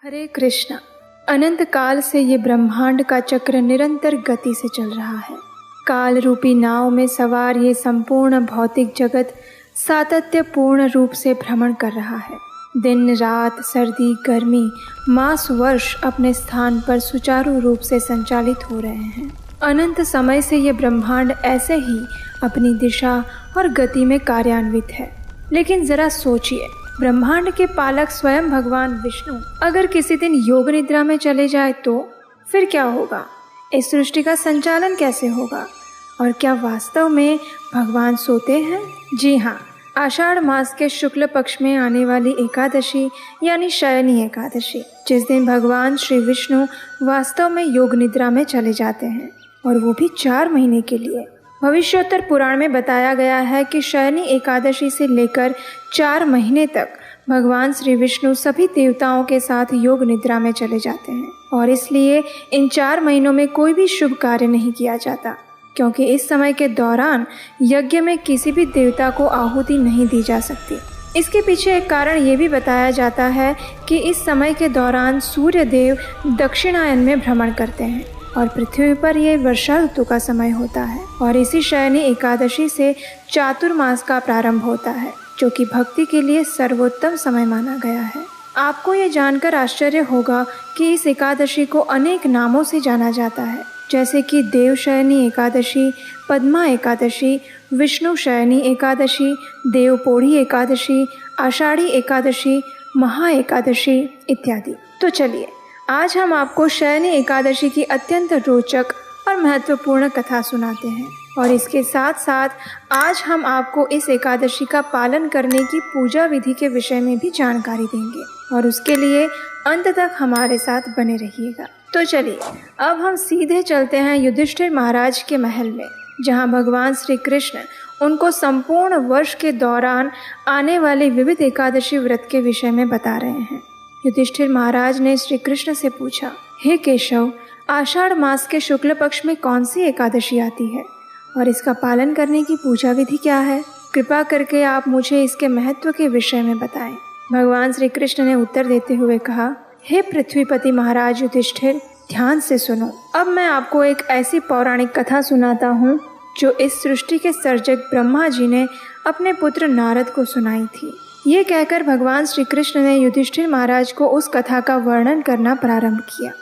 हरे कृष्णा। अनंत काल से ये ब्रह्मांड का चक्र निरंतर गति से चल रहा है। काल रूपी नाव में सवार ये संपूर्ण भौतिक जगत सातत्यपूर्ण रूप से भ्रमण कर रहा है। दिन रात, सर्दी गर्मी, मास वर्ष अपने स्थान पर सुचारू रूप से संचालित हो रहे हैं। अनंत समय से ये ब्रह्मांड ऐसे ही अपनी दिशा और गति में कार्यान्वित है। लेकिन जरा सोचिए, ब्रह्मांड के पालक स्वयं भगवान विष्णु अगर किसी दिन योग निद्रा में चले जाए तो फिर क्या होगा? इस सृष्टि का संचालन कैसे होगा? और क्या वास्तव में भगवान सोते हैं? जी हाँ, आषाढ़ मास के शुक्ल पक्ष में आने वाली एकादशी यानी शयनी एकादशी, जिस दिन भगवान श्री विष्णु वास्तव में योग निद्रा में चले जाते हैं, और वो भी 4 महीने के लिए। भविष्योत्तर पुराण में बताया गया है कि शयनी एकादशी से लेकर 4 महीने तक भगवान श्री विष्णु सभी देवताओं के साथ योग निद्रा में चले जाते हैं, और इसलिए इन 4 महीनों में कोई भी शुभ कार्य नहीं किया जाता, क्योंकि इस समय के दौरान यज्ञ में किसी भी देवता को आहुति नहीं दी जा सकती। इसके पीछे एक कारण ये भी बताया जाता है कि इस समय के दौरान सूर्य देव दक्षिणायन में भ्रमण करते हैं और पृथ्वी पर यह वर्षा ऋतु का समय होता है, और इसी शयनी एकादशी से चातुर्मास का प्रारंभ होता है, जो कि भक्ति के लिए सर्वोत्तम समय माना गया है। आपको ये जानकर आश्चर्य होगा कि इस एकादशी को अनेक नामों से जाना जाता है, जैसे कि देव शयनी एकादशी, पद्मा एकादशी, विष्णु शयनी एकादशी, देवपोढ़ी एकादशी, आषाढ़ी एकादशी, महा एकादशी इत्यादि। तो चलिए, आज हम आपको शयनी एकादशी की अत्यंत रोचक और महत्वपूर्ण कथा सुनाते हैं, और इसके साथ साथ आज हम आपको इस एकादशी का पालन करने की पूजा विधि के विषय में भी जानकारी देंगे, और उसके लिए अंत तक हमारे साथ बने रहिएगा। तो चलिए, अब हम सीधे चलते हैं युधिष्ठिर महाराज के महल में, जहां भगवान श्री कृष्ण उनको संपूर्ण वर्ष के दौरान आने वाले विविध एकादशी व्रत के विषय में बता रहे हैं। युधिष्ठिर महाराज ने श्री कृष्ण से पूछा, हे केशव, आषाढ़ मास के शुक्ल पक्ष में कौन सी एकादशी आती है और इसका पालन करने की पूजा विधि क्या है? कृपा करके आप मुझे इसके महत्व के विषय में बताएं। भगवान श्री कृष्ण ने उत्तर देते हुए कहा, हे पृथ्वीपति महाराज युधिष्ठिर, ध्यान से सुनो। अब मैं आपको एक ऐसी पौराणिक कथा सुनाता हूँ जो इस सृष्टि के सर्जक ब्रह्मा जी ने अपने पुत्र नारद को सुनाई थी। ये कहकर भगवान श्री कृष्ण ने युधिष्ठिर महाराज को उस कथा का वर्णन करना प्रारंभ किया।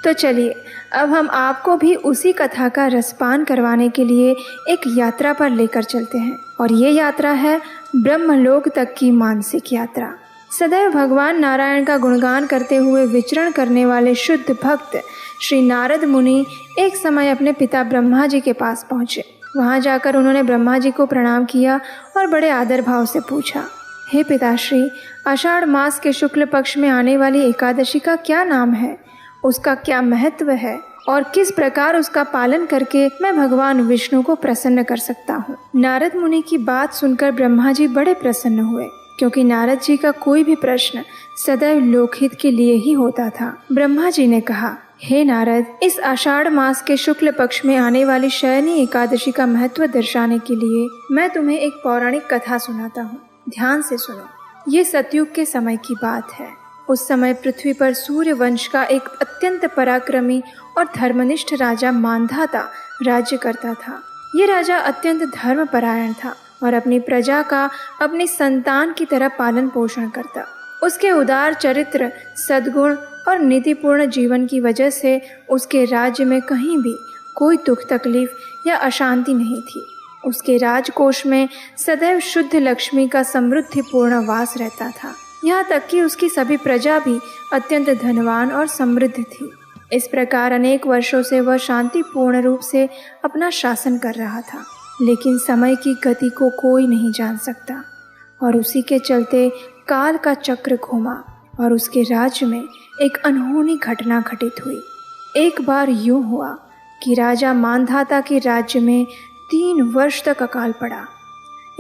तो चलिए, अब हम आपको भी उसी कथा का रसपान करवाने के लिए एक यात्रा पर लेकर चलते हैं, और ये यात्रा है ब्रह्मलोक तक की मानसिक यात्रा। सदैव भगवान नारायण का गुणगान करते हुए विचरण करने वाले शुद्ध भक्त श्री नारद मुनि एक समय अपने पिता ब्रह्मा जी के पास पहुँचे। वहाँ जाकर उन्होंने ब्रह्मा जी को प्रणाम किया और बड़े आदर भाव से पूछा, हे पिताश्री, आषाढ़ मास के शुक्ल पक्ष में आने वाली एकादशी का क्या नाम है, उसका क्या महत्व है, और किस प्रकार उसका पालन करके मैं भगवान विष्णु को प्रसन्न कर सकता हूँ? नारद मुनि की बात सुनकर ब्रह्मा जी बड़े प्रसन्न हुए, क्योंकि नारद जी का कोई भी प्रश्न सदैव लोकहित के लिए ही होता था। ब्रह्मा जी ने कहा, हे नारद, इस आषाढ़ मास के शुक्ल पक्ष में आने वाली शयनी एकादशी का महत्व दर्शाने के लिए मैं तुम्हें एक पौराणिक कथा सुनाता हूँ। ध्यान से सुनो। ये सतयुग के समय की बात है। उस समय पृथ्वी पर सूर्य वंश का एक अत्यंत पराक्रमी और धर्मनिष्ठ राजा मांधाता राज्य करता था। ये राजा अत्यंत धर्मपरायण था और अपनी प्रजा का अपनी संतान की तरह पालन पोषण करता। उसके उदार चरित्र, सद्गुण और नीतिपूर्ण जीवन की वजह से उसके राज्य में कहीं भी कोई दुख तकलीफ या अशांति नहीं थी। उसके राजकोष में सदैव शुद्ध लक्ष्मी का समृद्धिपूर्ण वास रहता था। यहाँ तक कि उसकी सभी प्रजा भी अत्यंत धनवान और समृद्ध थी। इस प्रकार अनेक वर्षों से वह शांतिपूर्ण रूप से अपना शासन कर रहा था। लेकिन समय की गति को कोई नहीं जान सकता, और उसी के चलते काल का चक्र घूमा और उसके राज्य में एक अनहोनी घटना घटित हुई। एक बार यूं हुआ कि राजा मांधाता के राज्य में 3 वर्ष तक अकाल पड़ा।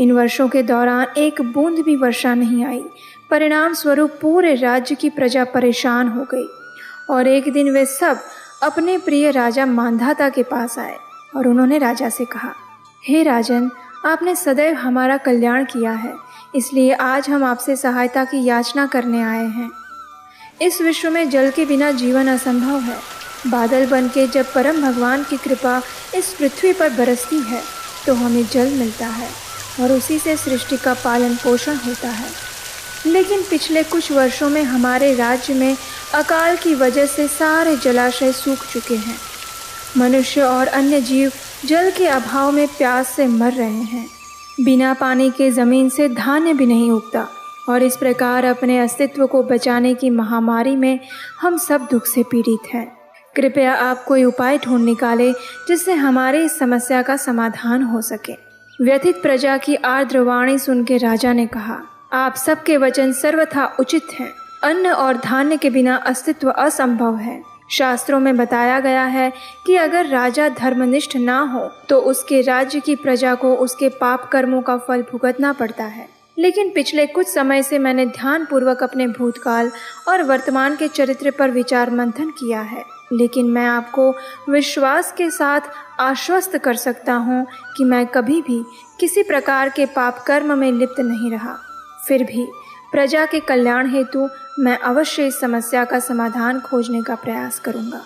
इन वर्षों के दौरान एक बूंद भी वर्षा नहीं आई। परिणाम स्वरूप पूरे राज्य की प्रजा परेशान हो गई, और एक दिन वे सब अपने प्रिय राजा मांधाता के पास आए और उन्होंने राजा से कहा, हे राजन, आपने सदैव हमारा कल्याण किया है, इसलिए आज हम आपसे सहायता की याचना करने आए हैं। इस विश्व में जल के बिना जीवन असंभव है। बादल बनके जब परम भगवान की कृपा इस पृथ्वी पर बरसती है तो हमें जल मिलता है और उसी से सृष्टि का पालन पोषण होता है। लेकिन पिछले कुछ वर्षों में हमारे राज्य में अकाल की वजह से सारे जलाशय सूख चुके हैं। मनुष्य और अन्य जीव जल के अभाव में प्यास से मर रहे हैं। बिना पानी के ज़मीन से धान्य भी नहीं उगता और इस प्रकार अपने अस्तित्व को बचाने की महामारी में हम सब दुख से पीड़ित हैं। कृपया आप कोई उपाय ढूंढ निकालें जिससे हमारी इस समस्या का समाधान हो सके। व्यथित प्रजा की आर्द्र वाणी सुन के राजा ने कहा, आप सबके वचन सर्वथा उचित हैं। अन्न और धान्य के बिना अस्तित्व असंभव है। शास्त्रों में बताया गया है कि अगर राजा धर्मनिष्ठ ना हो तो उसके राज्य की प्रजा को उसके पाप कर्मों का फल भुगतना पड़ता है। लेकिन पिछले कुछ समय से मैंने ध्यानपूर्वक अपने भूतकाल और वर्तमान के चरित्र पर विचार मंथन किया है। लेकिन मैं आपको विश्वास के साथ आश्वस्त कर सकता हूँ कि मैं कभी भी किसी प्रकार के पाप कर्म में लिप्त नहीं रहा। फिर भी प्रजा के कल्याण हेतु मैं अवश्य इस समस्या का समाधान खोजने का प्रयास करूंगा।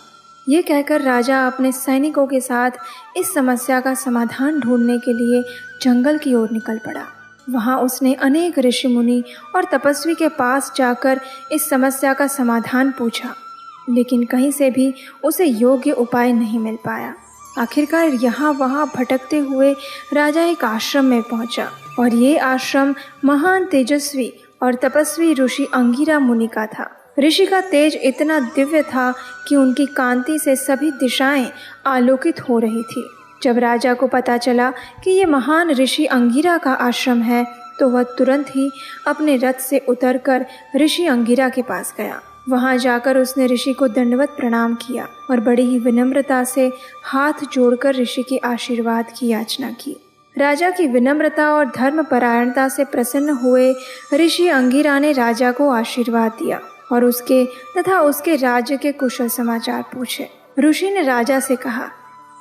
ये कहकर राजा अपने सैनिकों के साथ इस समस्या का समाधान ढूंढने के लिए जंगल की ओर निकल पड़ा। वहाँ उसने अनेक ऋषि मुनि और तपस्वी के पास जाकर इस समस्या का समाधान पूछा, लेकिन कहीं से भी उसे योग्य उपाय नहीं मिल पाया। आखिरकार यहाँ वहाँ भटकते हुए राजा एक आश्रम में पहुँचा और ये आश्रम महान तेजस्वी और तपस्वी ऋषि अंगिरा मुनि का था। ऋषि का तेज इतना दिव्य था कि उनकी कांति से सभी दिशाएं आलोकित हो रही थी। जब राजा को पता चला कि ये महान ऋषि अंगिरा का आश्रम है तो वह तुरंत ही अपने रथ से उतरकर ऋषि अंगिरा के पास गया। वहां जाकर उसने ऋषि को दंडवत प्रणाम किया और बड़ी ही विनम्रता से हाथ जोड़कर ऋषि के आशीर्वाद की याचना की। राजा की विनम्रता और धर्मपरायणता से प्रसन्न हुए ऋषि अंगिरा ने राजा को आशीर्वाद दिया और उसके तथा उसके राज्य के कुशल समाचार पूछे। ऋषि ने राजा से कहा,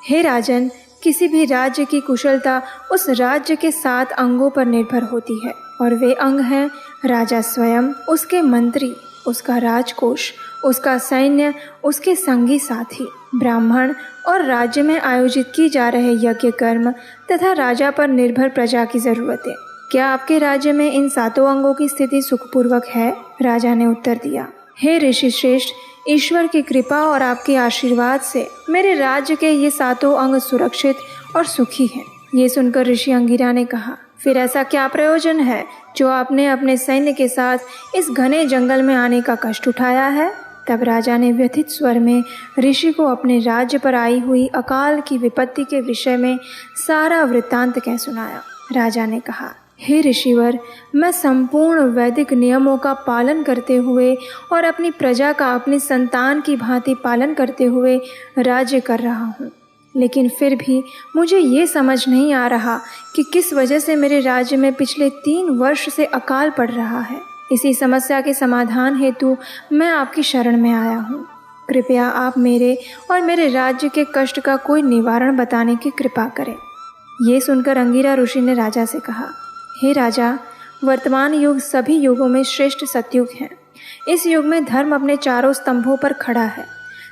हे राजन, किसी भी राज्य की कुशलता उस राज्य के 7 अंगों पर निर्भर होती है और वे अंग हैं राजा स्वयं, उसके मंत्री, उसका राजकोष, उसका सैन्य, उसके संगी साथी, ब्राह्मण और राज्य में आयोजित की जा रहे यज्ञ कर्म तथा राजा पर निर्भर प्रजा की जरूरतें। क्या आपके राज्य में इन 7 अंगों की स्थिति सुखपूर्वक है? राजा ने उत्तर दिया, हे ऋषि श्रेष्ठ, ईश्वर की कृपा और आपके आशीर्वाद से मेरे राज्य के ये 7 अंग सुरक्षित और सुखी हैं। ये सुनकर ऋषि अंगिरा ने कहा, फिर ऐसा क्या प्रयोजन है जो आपने अपने सैन्य के साथ इस घने जंगल में आने का कष्ट उठाया है? तब राजा ने व्यथित स्वर में ऋषि को अपने राज्य पर आई हुई अकाल की विपत्ति के विषय में सारा वृत्तांत कह सुनाया। राजा ने कहा, हे ऋषिवर, मैं संपूर्ण वैदिक नियमों का पालन करते हुए और अपनी प्रजा का अपनी संतान की भांति पालन करते हुए राज्य कर रहा हूँ, लेकिन फिर भी मुझे ये समझ नहीं आ रहा कि किस वजह से मेरे राज्य में पिछले 3 वर्ष से अकाल पड़ रहा है। इसी समस्या के समाधान हेतु मैं आपकी शरण में आया हूँ। कृपया आप मेरे और मेरे राज्य के कष्ट का कोई निवारण बताने की कृपा करें। ये सुनकर अंगिरा ऋषि ने राजा से कहा, हे राजा, वर्तमान युग सभी युगों में श्रेष्ठ सतयुग है। इस युग में धर्म अपने 4 स्तंभों पर खड़ा है।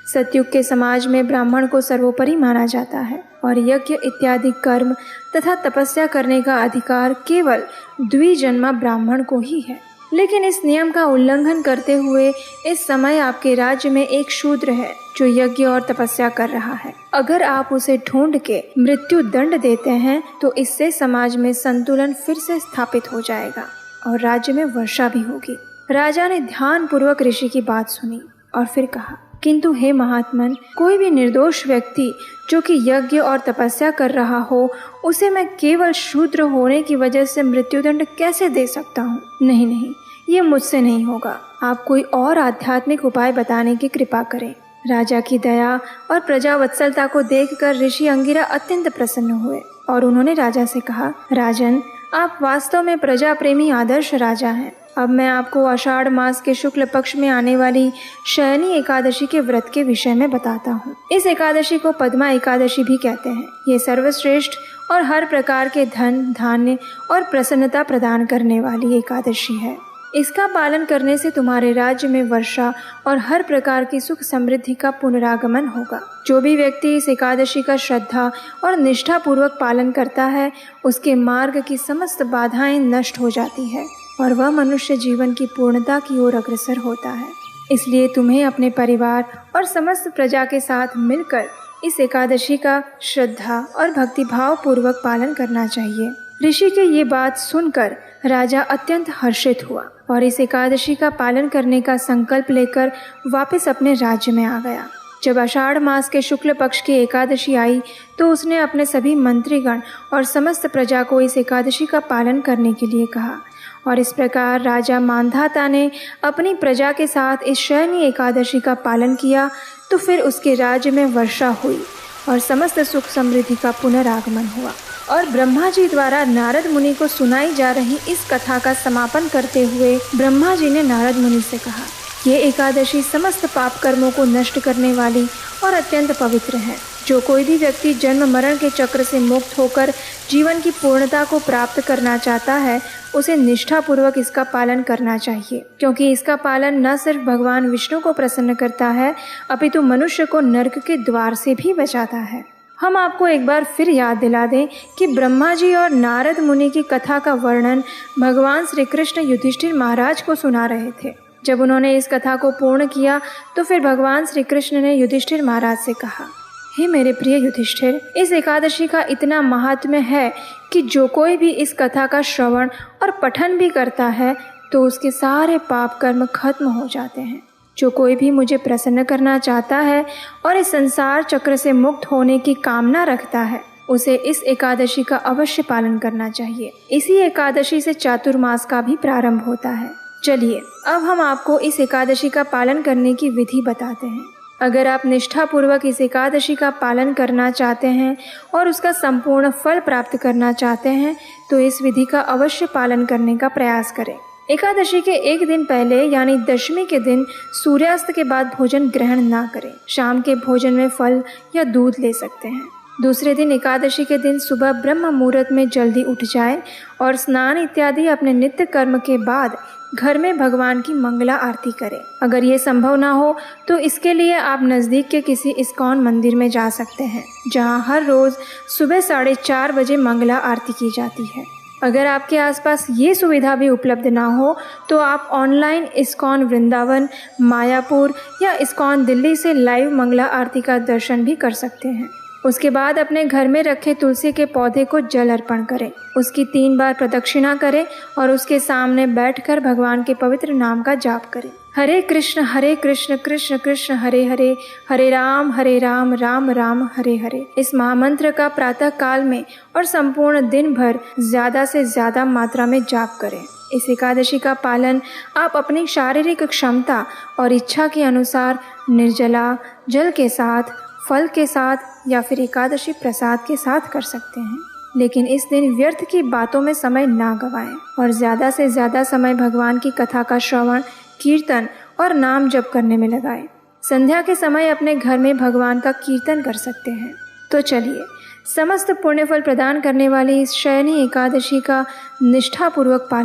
सतयुग के समाज में ब्राह्मण को सर्वोपरि माना जाता है और यज्ञ इत्यादि कर्म तथा तपस्या करने का अधिकार केवल द्विजन्मा ब्राह्मण को ही है। लेकिन इस नियम का उल्लंघन करते हुए इस समय आपके राज्य में एक शूद्र है जो यज्ञ और तपस्या कर रहा है। अगर आप उसे ढूंढ के मृत्यु दंड देते हैं तो इससे समाज में संतुलन फिर से स्थापित हो जाएगा और राज्य में वर्षा भी होगी। राजा ने ध्यान पूर्वक ऋषि की बात सुनी और फिर कहा, किंतु हे महात्मन, कोई भी निर्दोष व्यक्ति जो कि यज्ञ और तपस्या कर रहा हो, उसे मैं केवल शूद्र होने की वजह से मृत्युदंड कैसे दे सकता हूँ? नहीं नहीं, ये मुझसे नहीं होगा। आप कोई और आध्यात्मिक उपाय बताने की कृपा करें। राजा की दया और प्रजा वत्सलता को देखकर ऋषि अंगिरा अत्यंत प्रसन्न हुए और उन्होंने राजा से कहा, राजन, आप वास्तव में प्रजा प्रेमी आदर्श राजा हैं। अब मैं आपको आषाढ़ मास के शुक्ल पक्ष में आने वाली शयनी एकादशी के व्रत के विषय में बताता हूँ। इस एकादशी को पद्मा एकादशी भी कहते हैं। ये सर्वश्रेष्ठ और हर प्रकार के धन, धान्य और प्रसन्नता प्रदान करने वाली एकादशी है। इसका पालन करने से तुम्हारे राज्य में वर्षा और हर प्रकार की सुख समृद्धि का पुनरागमन होगा। जो भी व्यक्ति इस एकादशी का श्रद्धा और निष्ठा पूर्वक पालन करता है, उसके मार्ग की समस्त बाधाएं नष्ट हो जाती है और वह मनुष्य जीवन की पूर्णता की ओर अग्रसर होता है। इसलिए तुम्हें अपने परिवार और समस्त प्रजा के साथ मिलकर इस एकादशी का श्रद्धा और भक्तिभाव पूर्वक पालन करना चाहिए। ऋषि की ये बात सुनकर राजा अत्यंत हर्षित हुआ और इस एकादशी का पालन करने का संकल्प लेकर वापस अपने राज्य में आ गया। जब आषाढ़ मास के शुक्ल पक्ष की एकादशी आई तो उसने अपने सभी मंत्रीगण और समस्त प्रजा को इस एकादशी का पालन करने के लिए कहा और इस प्रकार राजा मांधाता ने अपनी प्रजा के साथ इस शयनी एकादशी का पालन किया। तो फिर उसके राज्य में वर्षा हुई और समस्त सुख समृद्धि का पुनरागमन हुआ। और ब्रह्मा जी द्वारा नारद मुनि को सुनाई जा रही इस कथा का समापन करते हुए ब्रह्मा जी ने नारद मुनि से कहा, ये एकादशी समस्त पाप कर्मों को नष्ट करने वाली और अत्यंत पवित्र है। जो कोई भी व्यक्ति जन्म मरण के चक्र से मुक्त होकर जीवन की पूर्णता को प्राप्त करना चाहता है, उसे निष्ठापूर्वक इसका पालन करना चाहिए, क्योंकि इसका पालन न सिर्फ भगवान विष्णु को प्रसन्न करता है, अपितु मनुष्य को नरक के द्वार से भी बचाता है। हम आपको एक बार फिर याद दिला दें कि ब्रह्मा जी और नारद मुनि की कथा का वर्णन भगवान श्री कृष्ण युधिष्ठिर महाराज को सुना रहे थे। जब उन्होंने इस कथा को पूर्ण किया तो फिर भगवान श्री कृष्ण ने युधिष्ठिर महाराज से कहा, हे मेरे प्रिय युधिष्ठिर, इस एकादशी का इतना महात्म्य है कि जो कोई भी इस कथा का श्रवण और पठन भी करता है तो उसके सारे पाप कर्म खत्म हो जाते हैं। जो कोई भी मुझे प्रसन्न करना चाहता है और इस संसार चक्र से मुक्त होने की कामना रखता है, उसे इस एकादशी का अवश्य पालन करना चाहिए। इसी एकादशी से चातुर्मास का भी प्रारंभ होता है। चलिए अब हम आपको इस एकादशी का पालन करने की विधि बताते हैं। अगर आप निष्ठापूर्वक इस एकादशी का पालन करना चाहते हैं और उसका संपूर्ण फल प्राप्त करना चाहते हैं तो इस विधि का अवश्य पालन करने का प्रयास करें। एकादशी के एक दिन पहले यानी दशमी के दिन सूर्यास्त के बाद भोजन ग्रहण ना करें। शाम के भोजन में फल या दूध ले सकते हैं। दूसरे दिन एकादशी के दिन सुबह ब्रह्म मुहूर्त में जल्दी उठ जाएं और स्नान इत्यादि अपने नित्य कर्म के बाद घर में भगवान की मंगला आरती करें। अगर ये संभव ना हो तो इसके लिए आप नज़दीक के किसी इस्कॉन मंदिर में जा सकते हैं, जहां हर रोज़ सुबह 4:30 बजे मंगला आरती की जाती है। अगर आपके आसपास ये सुविधा भी उपलब्ध ना हो तो आप ऑनलाइन इस्कॉन वृंदावन, मायापुर या इस्कॉन दिल्ली से लाइव मंगला आरती का दर्शन भी कर सकते हैं। उसके बाद अपने घर में रखे तुलसी के पौधे को जल अर्पण करें, उसकी 3 बार प्रदक्षिणा करें और उसके सामने बैठकर भगवान के पवित्र नाम का जाप करें। हरे कृष्ण कृष्ण कृष्ण हरे हरे, हरे राम राम राम हरे हरे। इस महामंत्र का प्रातः काल में और संपूर्ण दिन भर ज्यादा से ज्यादा मात्रा में जाप करें। इस एकादशी का पालन आप अपनी शारीरिक क्षमता और इच्छा के अनुसार निर्जला जल के साथ, फल के साथ या फिर एकादशी प्रसाद के साथ कर सकते हैं। लेकिन इस दिन व्यर्थ की बातों में समय ना गवाएं और ज़्यादा से ज़्यादा समय भगवान की कथा का श्रवण, कीर्तन और नाम जप करने में लगाएं। संध्या के समय अपने घर में भगवान का कीर्तन कर सकते हैं। तो चलिए समस्त पुण्य फल प्रदान करने वाली इस शयनी एकादशी का निष्ठापूर्वक पालन